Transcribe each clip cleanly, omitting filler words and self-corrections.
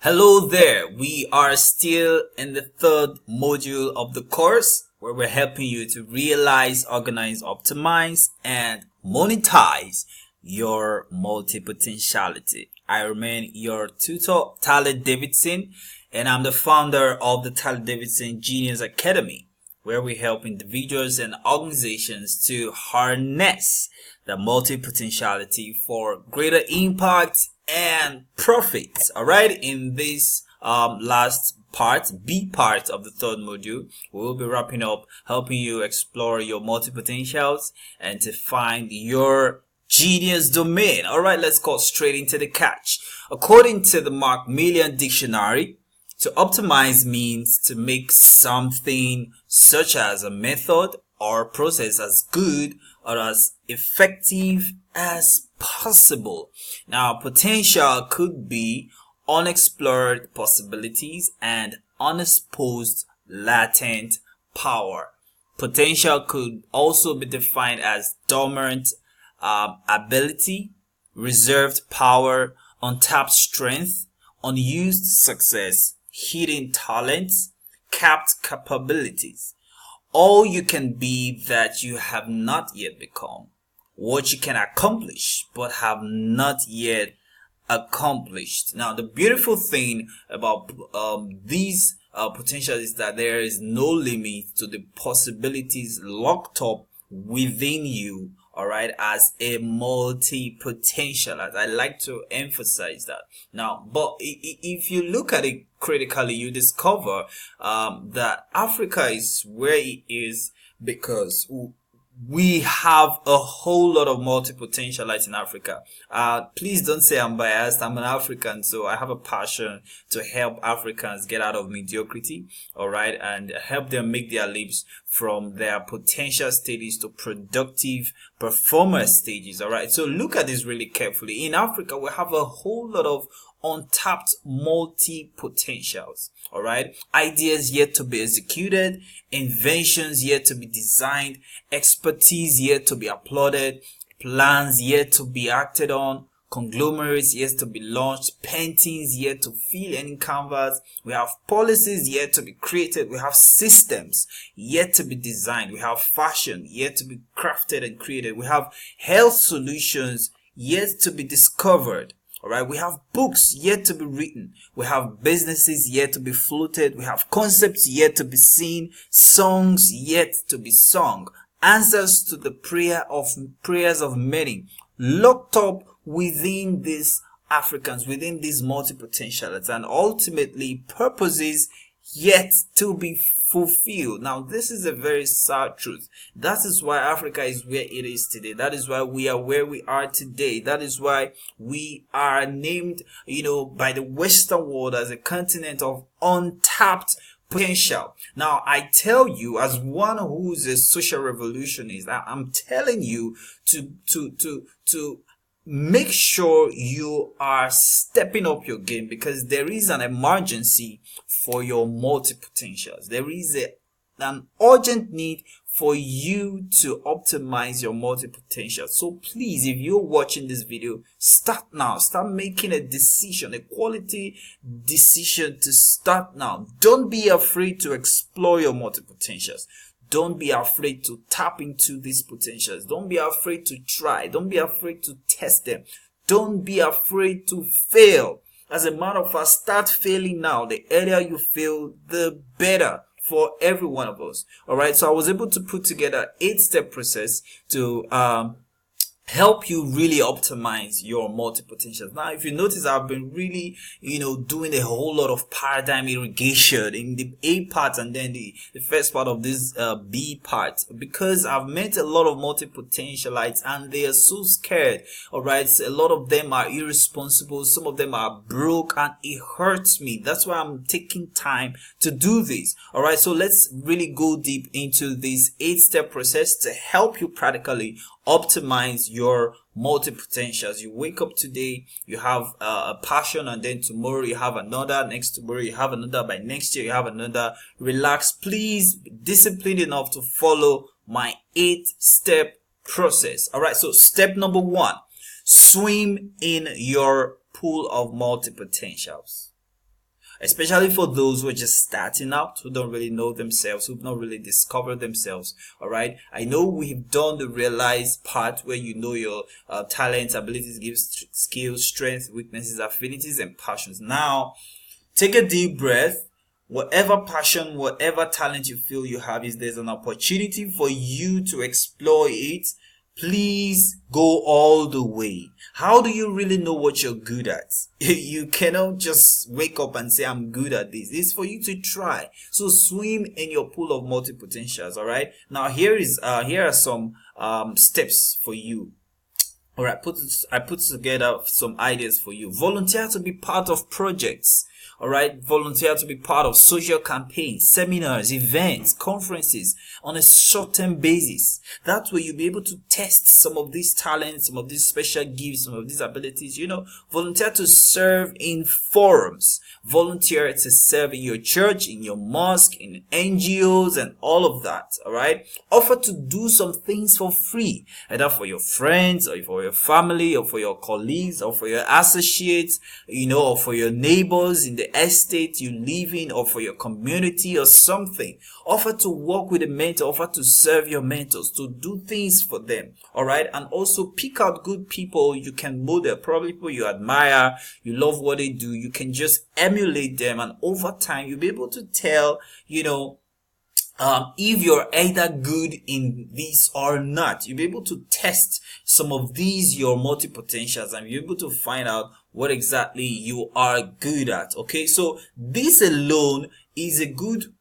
Hello there. We are still in the third module of the course where we're helping you to realize, organize, optimize, and monetize your multi-potentiality. I remain your tutor, Talle Davidson, and I'm the founder of the Talle Davidson Genius Academy, where we help individuals and organizations to harness the multi-potentiality for greater impact and profits. All right, in this last part, B part of the third module, we will be wrapping up helping you explore your multi-potentials and to find your genius domain. All right, let's go straight into the catch. According to the Macmillian dictionary, to optimize means to make something such as a method or process as good or as effective as possible. Now, potential could be unexplored possibilities and unexposed latent power. Potential could also be defined as dormant ability, reserved power, untapped strength, unused success, hidden talents, capped capabilities. All you can be that you have not yet become. What you can accomplish but have not yet accomplished. Now, the beautiful thing about these potentials is that there is no limit to the possibilities locked up within you. All right, as a multi-potential, as I like to emphasize that. Now, but if you look at it critically, you discover that Africa is where it is because we have a whole lot of multi-potentialites in Africa. Please don't say I'm biased. I'm an African, so I have a passion to help Africans get out of mediocrity, all right, and help them make their leaps from their potential stages to productive performance stages, all right. So look at this really carefully. In Africa, we have a whole lot of untapped multi-potentials, all right. Ideas yet to be executed, inventions yet to be designed, expertise yet to be applauded, plans yet to be acted on, conglomerates yet to be launched, paintings yet to fill any canvas. We have policies yet to be created. We have systems yet to be designed. We have fashion yet to be crafted and created. We have health solutions yet to be discovered. All right, we have books yet to be written. We have businesses yet to be floated. We have concepts yet to be seen, songs yet to be sung, answers to the prayers of many, locked up within these Africans, within these multi-potentials, and ultimately purposes yet to be fulfilled. Now, this is a very sad truth. That is why Africa is where it is today. That is why we are where we are today. That is why we are named, by the Western world as a continent of untapped potential. Now, I tell you, as one who's a social revolutionist, I'm telling you to make sure you are stepping up your game, because there is an emergency for your multi-potentials. There is an urgent need for you to optimize your multi-potential. So please, if you're watching this video, start now. Start making a decision, a quality decision to start now. Don't be afraid to explore your multi-potentials. Don't be afraid to tap into these potentials. Don't be afraid to try. Don't be afraid to test them. Don't be afraid to fail. As a matter of fact, start failing now. The earlier you fail, the better for every one of us. All right. So I was able to put together 8-step process to help you really optimize your multi-potentials. Now, if you notice, I've been really, doing a whole lot of paradigm irrigation in the A part and then the first part of this B part, because I've met a lot of multi-potentialites and they are so scared. All right. So a lot of them are irresponsible. Some of them are broke, and it hurts me. That's why I'm taking time to do this. All right. So let's really go deep into this 8-step process to help you practically optimize your multi-potentials. You wake up today, you have a passion, and then tomorrow you have another, next tomorrow you have another, by next year you have another. Relax. Please be disciplined enough to follow my 8-step process. All right. So step number 1, swim in your pool of multi-potentials. especially for those who are just starting out, who don't really know themselves, who've not really discovered themselves. All right. I know we've done the realize part where you know your talents, abilities, gifts, skills, strengths, weaknesses, affinities, and passions. Now, take a deep breath. Whatever passion, whatever talent you feel you have, is there's an opportunity for you to explore it. Please go all the way. How do you really know what you're good at? You cannot just wake up and say, I'm good at this. It's for you to try. So swim in your pool of multi-potentials. All right. Now here are some steps for you. All right. I put together some ideas for you. Volunteer to be part of projects. All right, volunteer to be part of social campaigns, seminars, events, conferences on a short-term basis. That way you'll be able to test some of these talents, some of these special gifts, some of these abilities. You know, volunteer to serve in forums. Volunteer to serve in your church, in your mosque, in NGOs, and all of that. All right. Offer to do some things for free, either for your friends, or for your family, or for your colleagues, or for your associates, you know, or for your neighbors in the estate you live in, or for your community or something. Offer to work with a mentor, offer to serve your mentors, to do things for them. All right. And also pick out good people you can model, probably people you admire, you love what they do. You can just emulate them, and over time you'll be able to tell, you know, if you're either good in this or not. You'll be able to test some of these, your multi-potentials, and you're able to find out what exactly you are good at. Okay, so this alone is a good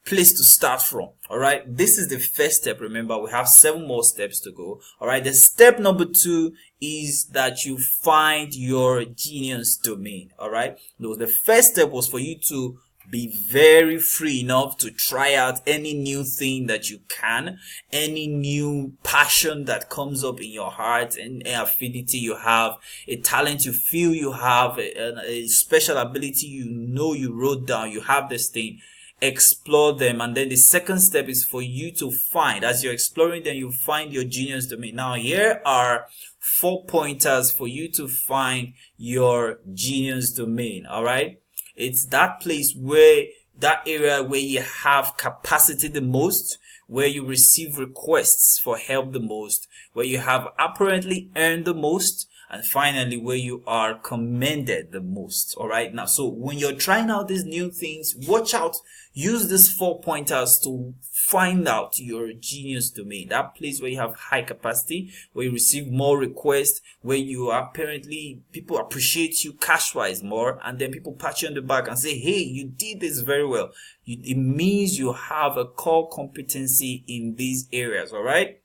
place to start from. All right, this is the first step. Remember, we have 7 more steps to go. All right, the step number 2 is that you find your genius domain. All right, so the first step was for you to be very free enough to try out any new thing that you can, any new passion that comes up in your heart, and an affinity you have, a talent you feel you have, a special ability you know you wrote down, you have this thing. Explore them. And then the second step is for you to find, as you're exploring them, you find your genius domain. Now here are 4 pointers for you to find your genius domain. All right, it's that place where, that area where you have capacity the most, where you receive requests for help the most, where you have apparently earned the most, and finally where you are commended the most. All right, now, so when you're trying out these new things, watch out. Use these 4 pointers to find out your genius domain, that place where you have high capacity, where you receive more requests, where you apparently, people appreciate you cash-wise more, and then people pat you on the back and say, hey, you did this very well. It means you have a core competency in these areas. All right.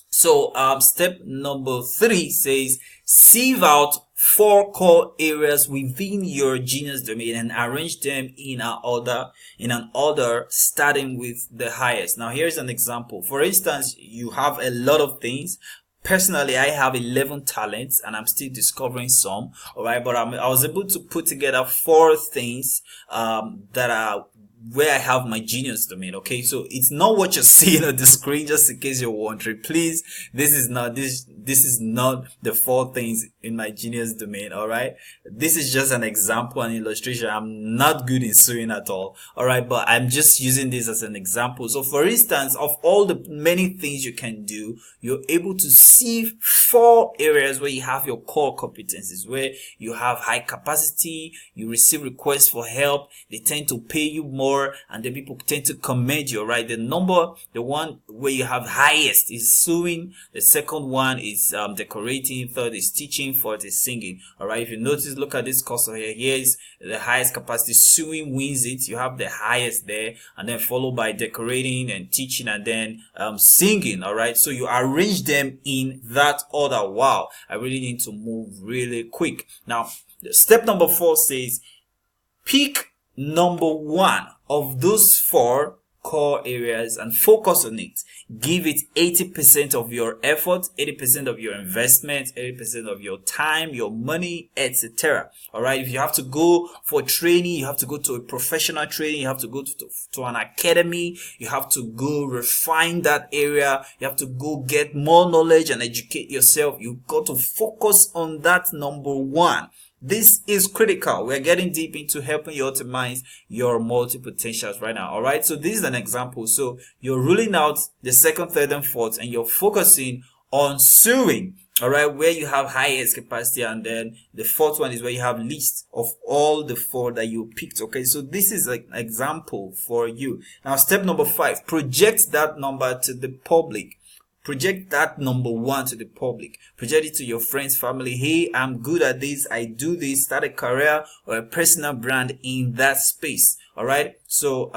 So step number 3 says, sieve out 4 core areas within your genius domain and arrange them in an order starting with the highest. Now here's an example. For instance, you have a lot of things. Personally, I have 11 talents and I'm still discovering some. All right, but I was able to put together 4 things that are where I have my genius domain. Okay, so it's not what you're seeing on the screen, just in case you're wondering. Please, this is not the 4 things in my genius domain. All right, this is just an example, an illustration. I'm not good in sewing at all. All right, but I'm just using this as an example. So for instance, of all the many things you can do, you're able to sieve 4 areas where you have your core competencies, where you have high capacity, you receive requests for help, they tend to pay you more, and then people tend to commend you. Right, the one where you have highest is sewing, the second one is decorating, third is teaching, fourth is singing. All right, if you notice, look at this cursor here. Here is the highest capacity. Sewing wins it, you have the highest there, and then followed by decorating and teaching, and then singing. All right, so you arrange them in that order. Wow, I really need to move really quick. Now step number 4 says, pick number 1 of those 4 core areas and focus on it. Give it 80% of your effort, 80% of your investment, 80% of your time, your money, etc. All right, if you have to go for training, you have to go to a professional training, you have to go to an academy, you have to go refine that area, you have to go get more knowledge and educate yourself. You've got to focus on that number 1. This is critical. We're getting deep into helping you optimize your multi-potentials right now. All right. So this is an example. So you're ruling out the second, third, and fourth, and you're focusing on sewing. All right, where you have highest capacity, and then the fourth one is where you have least of all the four that you picked. Okay, so this is an example for you. Now, step number 5, project that number to the public. Project that number 1 to the public. Project it to your friends, family. Hey, I'm good at this. I do this. Start a career or a personal brand in that space. All right, so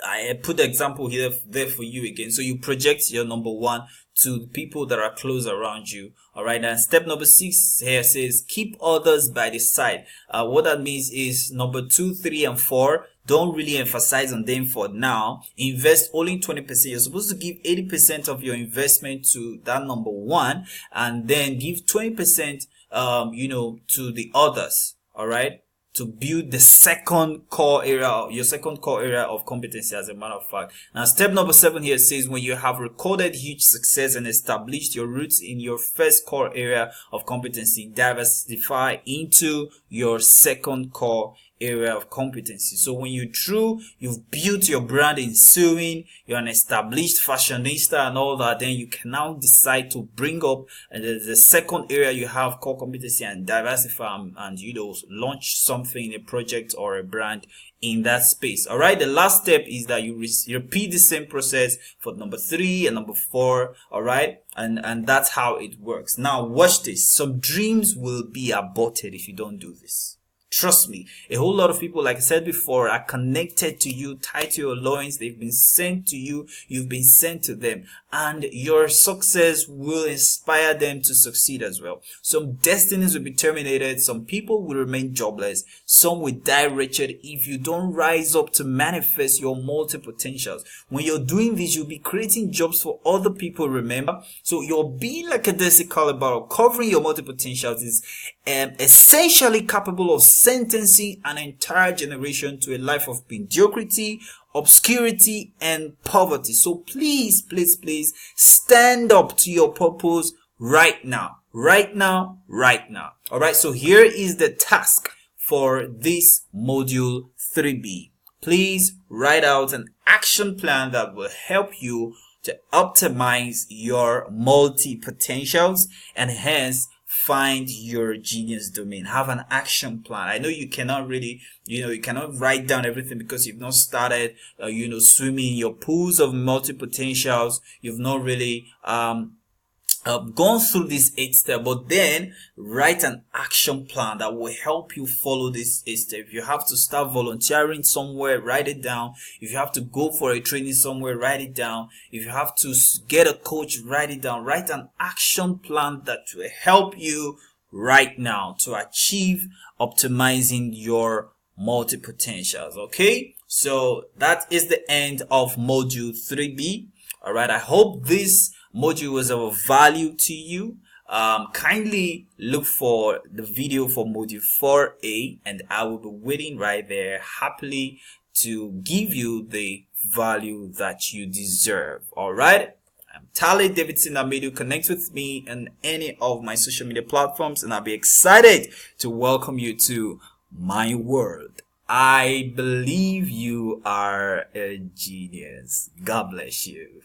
I put the example here there for you again. So you project your number 1 to the people that are close around you. All right. And step number 6 here says keep others by the side. What that means is number 2, 3, and 4. Don't really emphasize on them for now. Invest only 20%. You're supposed to give 80% of your investment to that number 1, and then give 20%, to the others. All right. To build the second core area, your second core area of competency, as a matter of fact. Now, step number 7 here says when you have recorded huge success and established your roots in your first core area of competency, diversify into your second core area of competency. So when you've built your brand in sewing, you're an established fashionista and all that, then you can now decide to bring up the second area you have core competency and diversify and launch something, a project or a brand in that space. All right, the last step is that you repeat the same process for number 3 and number 4. All right, and that's how it works. Now watch this. Some dreams will be aborted if you don't do this. Trust me, a whole lot of people, like I said before, are connected to you, tied to your loins. They've been sent to you. You've been sent to them. And your success will inspire them to succeed as well. Some destinies will be terminated. Some people will remain jobless. Some will die wretched if you don't rise up to manifest your multi-potentials. When you're doing this, you'll be creating jobs for other people, remember? So your being lackadaisical about covering your multi-potentials is essentially capable of sentencing an entire generation to a life of mediocrity, obscurity, and poverty. So please, please, please stand up to your purpose right now. Right now, right now. All right, so here is the task for this module 3B. Please write out an action plan that will help you to optimize your multi-potentials and hence find your genius domain. Have an action plan. I know you cannot really, you cannot write down everything because you've not started, swimming in your pools of multi-potentials. You've not really, gone through this 8 step, but then write an action plan that will help you follow this 8 step. If you have to start volunteering somewhere, write it down. If you have to go for a training somewhere, write it down. If you have to get a coach, write it down. Write an action plan that will help you right now to achieve optimizing your multi-potentials. Okay, so that is the end of module 3B. All right, I hope this module was of value to you. Kindly look for the video for module 4A, and I will be waiting right there happily to give you the value that you deserve. All right, I'm Talle Davidson. Connect with me on any of my social media platforms, and I'll be excited to welcome you to my world. I believe you are a genius. God bless you.